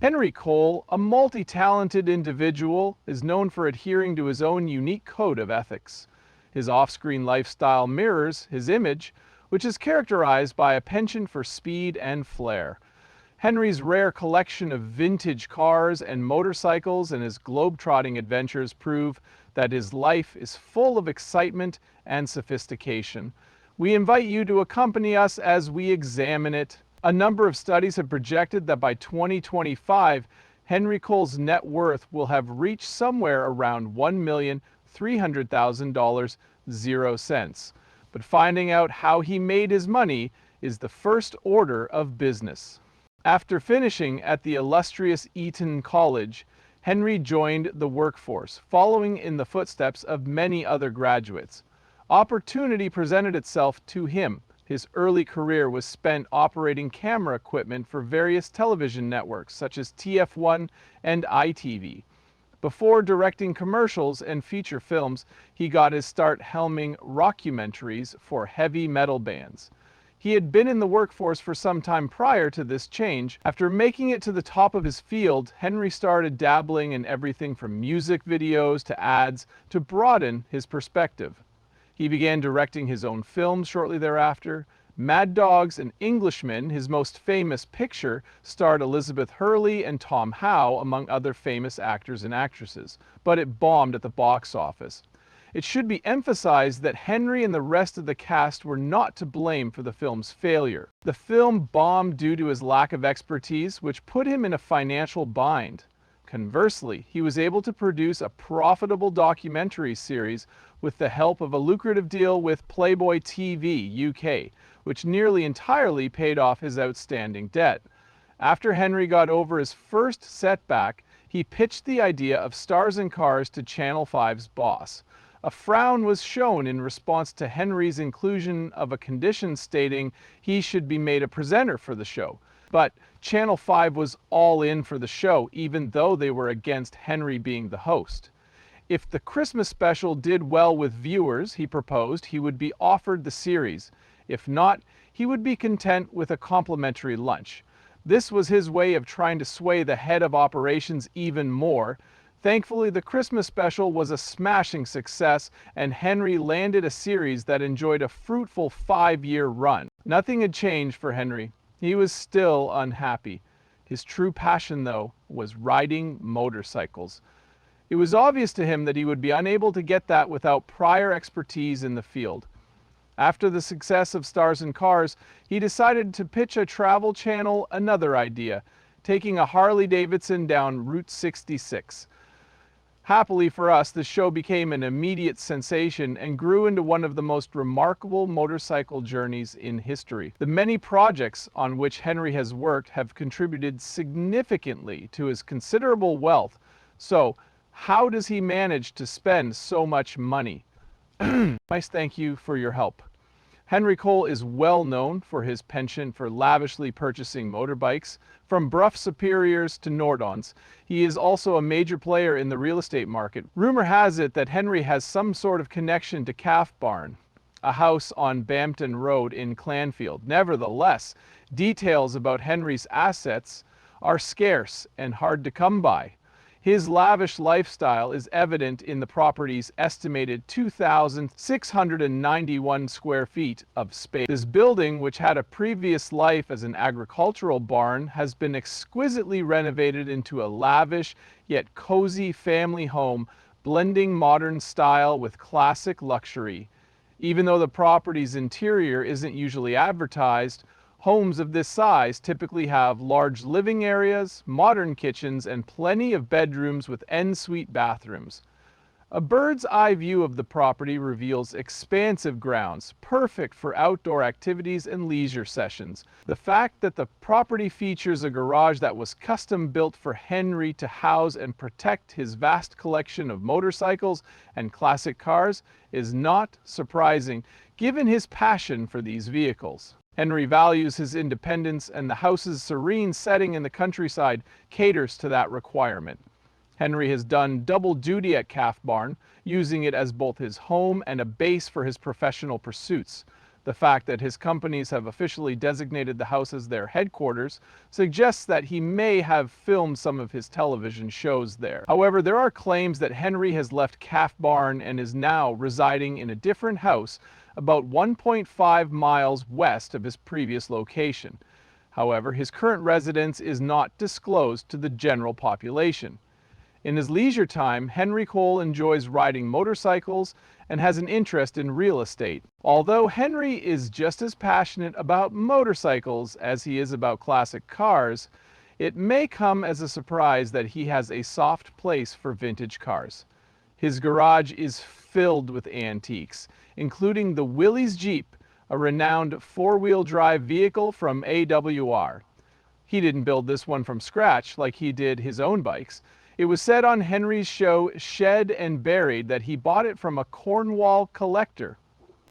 Henry Cole, a multi-talented individual, is known for adhering to his own unique code of ethics. His off-screen lifestyle mirrors his image, which is characterized by a penchant for speed and flair. Henry's rare collection of vintage cars and motorcycles and his globetrotting adventures prove that his life is full of excitement and sophistication. We invite you to accompany us as we examine it. A number of studies have projected that by 2025, Henry Cole's net worth will have reached somewhere around $1,300,000, 0 cents. But finding out how he made his money is the first order of business. After finishing at the illustrious Eton College, Henry joined the workforce, following in the footsteps of many other graduates. Opportunity presented itself to him. His early career was spent operating camera equipment for various television networks such as TF1 and ITV. Before directing commercials and feature films, he got his start helming rockumentaries for heavy metal bands. He had been in the workforce for some time prior to this change. After making it to the top of his field, Henry started dabbling in everything from music videos to ads to broaden his perspective. He began directing his own films shortly thereafter. Mad Dogs and Englishmen, his most famous picture, starred Elizabeth Hurley and Tom Howe, among other famous actors and actresses, but it bombed at the box office. It should be emphasized that Henry and the rest of the cast were not to blame for the film's failure. The film bombed due to his lack of expertise, which put him in a financial bind. Conversely, he was able to produce a profitable documentary series with the help of a lucrative deal with Playboy TV UK, which nearly entirely paid off his outstanding debt. After Henry got over his first setback, he pitched the idea of Stars and Cars to Channel 5's boss. A frown was shown in response to Henry's inclusion of a condition stating he should be made a presenter for the show. But Channel 5 was all in for the show, even though they were against Henry being the host. If the Christmas special did well with viewers, he proposed, he would be offered the series. If not, he would be content with a complimentary lunch. This was his way of trying to sway the head of operations even more. Thankfully, the Christmas special was a smashing success, and Henry landed a series that enjoyed a fruitful 5-year run. Nothing had changed for Henry. He was still unhappy. His true passion, though, was riding motorcycles. It was obvious to him that he would be unable to get that without prior expertise in the field. After the success of Stars and Cars, he decided to pitch a travel channel another idea, taking a Harley-Davidson down Route 66. Happily for us, the show became an immediate sensation and grew into one of the most remarkable motorcycle journeys in history. The many projects on which Henry has worked have contributed significantly to his considerable wealth. So, how does he manage to spend so much money? Nice, thank you for your help. Henry Cole is well known for his penchant for lavishly purchasing motorbikes, from Bruff Superiors to Nordons. He is also a major player in the real estate market. Rumor has it that Henry has some sort of connection to Calf Barn, a house on Bampton Road in Clanfield. Nevertheless, details about Henry's assets are scarce and hard to come by. His lavish lifestyle is evident in the property's estimated 2,691 square feet of space. This building, which had a previous life as an agricultural barn, has been exquisitely renovated into a lavish yet cozy family home, blending modern style with classic luxury. Even though the property's interior isn't usually advertised, homes of this size typically have large living areas, modern kitchens, and plenty of bedrooms with en-suite bathrooms. A bird's eye view of the property reveals expansive grounds, perfect for outdoor activities and leisure sessions. The fact that the property features a garage that was custom built for Henry to house and protect his vast collection of motorcycles and classic cars is not surprising, given his passion for these vehicles. Henry values his independence, and the house's serene setting in the countryside caters to that requirement. Henry has done double duty at Calf Barn, using it as both his home and a base for his professional pursuits. The fact that his companies have officially designated the house as their headquarters suggests that he may have filmed some of his television shows there. However, there are claims that Henry has left Calf Barn and is now residing in a different house about 1.5 miles west of his previous location. However, his current residence is not disclosed to the general population. In his leisure time, Henry Cole enjoys riding motorcycles and has an interest in real estate. Although Henry is just as passionate about motorcycles as he is about classic cars, it may come as a surprise that he has a soft place for vintage cars. His garage is filled with antiques, including the Willys Jeep, a renowned four-wheel drive vehicle from AWR. He didn't build this one from scratch like he did his own bikes. It was said on Henry's show Shed and Buried that he bought it from a Cornwall collector.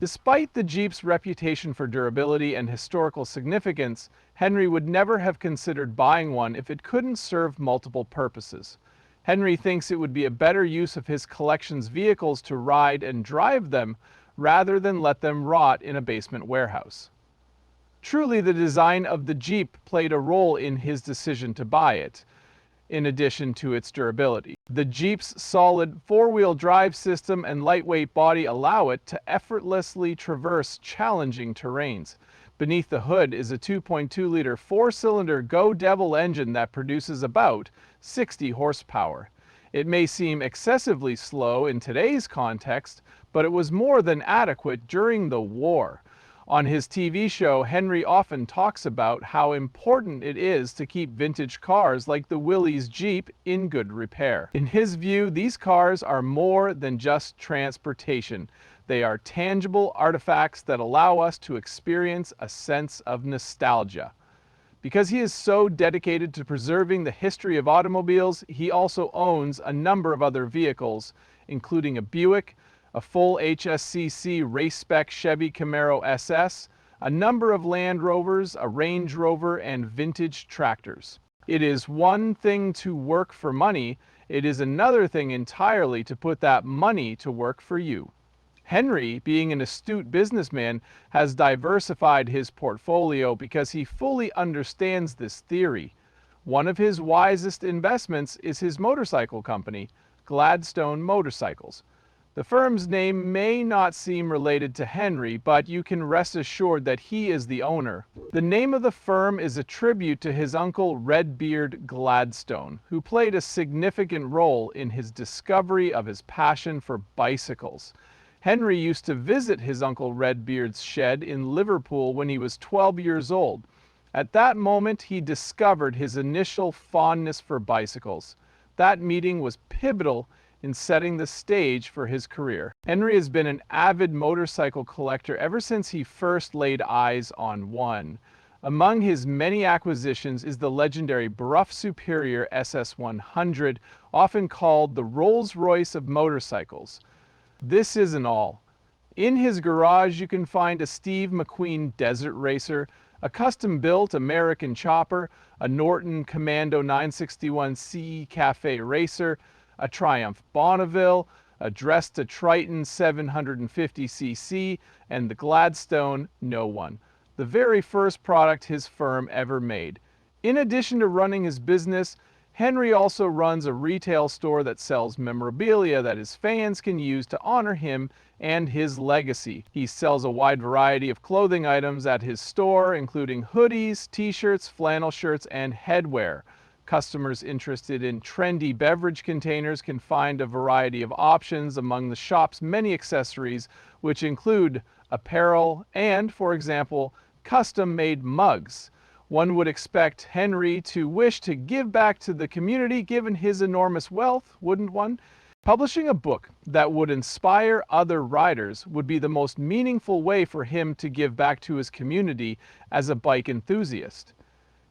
Despite the Jeep's reputation for durability and historical significance, Henry would never have considered buying one if it couldn't serve multiple purposes. Henry thinks it would be a better use of his collection's vehicles to ride and drive them rather than let them rot in a basement warehouse. Truly, the design of the Jeep played a role in his decision to buy it, in addition to its durability. The Jeep's solid four-wheel drive system and lightweight body allow it to effortlessly traverse challenging terrains. Beneath the hood is a 2.2-liter four-cylinder Go Devil engine that produces about 60 horsepower. It may seem excessively slow in today's context, but it was more than adequate during the war. On his TV show, Henry often talks about how important it is to keep vintage cars like the Willys Jeep in good repair. In his view, these cars are more than just transportation. They are tangible artifacts that allow us to experience a sense of nostalgia. Because he is so dedicated to preserving the history of automobiles, he also owns a number of other vehicles, including a Buick, a full HSCC race-spec Chevy Camaro SS, a number of Land Rovers, a Range Rover, and vintage tractors. It is one thing to work for money, it is another thing entirely to put that money to work for you. Henry, being an astute businessman, has diversified his portfolio because he fully understands this theory. One of his wisest investments is his motorcycle company, Gladstone Motorcycles. The firm's name may not seem related to Henry, but you can rest assured that he is the owner. The name of the firm is a tribute to his uncle Redbeard Gladstone, who played a significant role in his discovery of his passion for bicycles. Henry used to visit his uncle Redbeard's shed in Liverpool when he was 12 years old. At that moment, he discovered his initial fondness for bicycles. That meeting was pivotal in setting the stage for his career. Henry has been an avid motorcycle collector ever since he first laid eyes on one. Among his many acquisitions is the legendary Brough Superior SS100, often called the Rolls-Royce of motorcycles. This isn't all. In his garage you can find a Steve McQueen Desert Racer, a custom-built American chopper, a Norton Commando 961C Cafe Racer, a Triumph Bonneville, a Dresta Triton 750cc, and the Gladstone No. 1, the very first product his firm ever made. In addition to running his business, Henry also runs a retail store that sells memorabilia that his fans can use to honor him and his legacy. He sells a wide variety of clothing items at his store, including hoodies, t-shirts, flannel shirts, and headwear. Customers interested in trendy beverage containers can find a variety of options among the shop's many accessories, which include apparel and, for example, custom-made mugs. One would expect Henry to wish to give back to the community given his enormous wealth, wouldn't one? Publishing a book that would inspire other riders would be the most meaningful way for him to give back to his community as a bike enthusiast.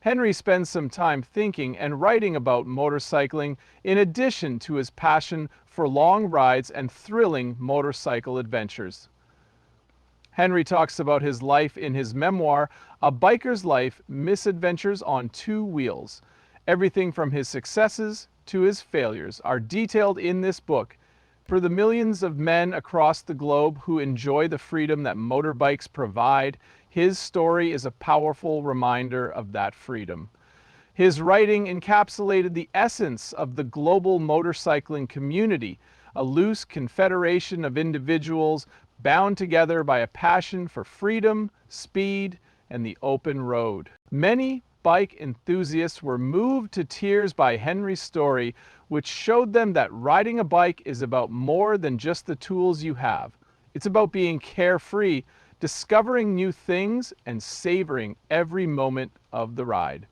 Henry spends some time thinking and writing about motorcycling in addition to his passion for long rides and thrilling motorcycle adventures. Henry talks about his life in his memoir, A Biker's Life: Misadventures on Two Wheels. Everything from his successes to his failures are detailed in this book. For the millions of men across the globe who enjoy the freedom that motorbikes provide, his story is a powerful reminder of that freedom. His writing encapsulated the essence of the global motorcycling community, a loose confederation of individuals bound together by a passion for freedom, speed, and the open road. Many bike enthusiasts were moved to tears by Henry's story, which showed them that riding a bike is about more than just the tools you have. It's about being carefree, discovering new things, and savoring every moment of the ride.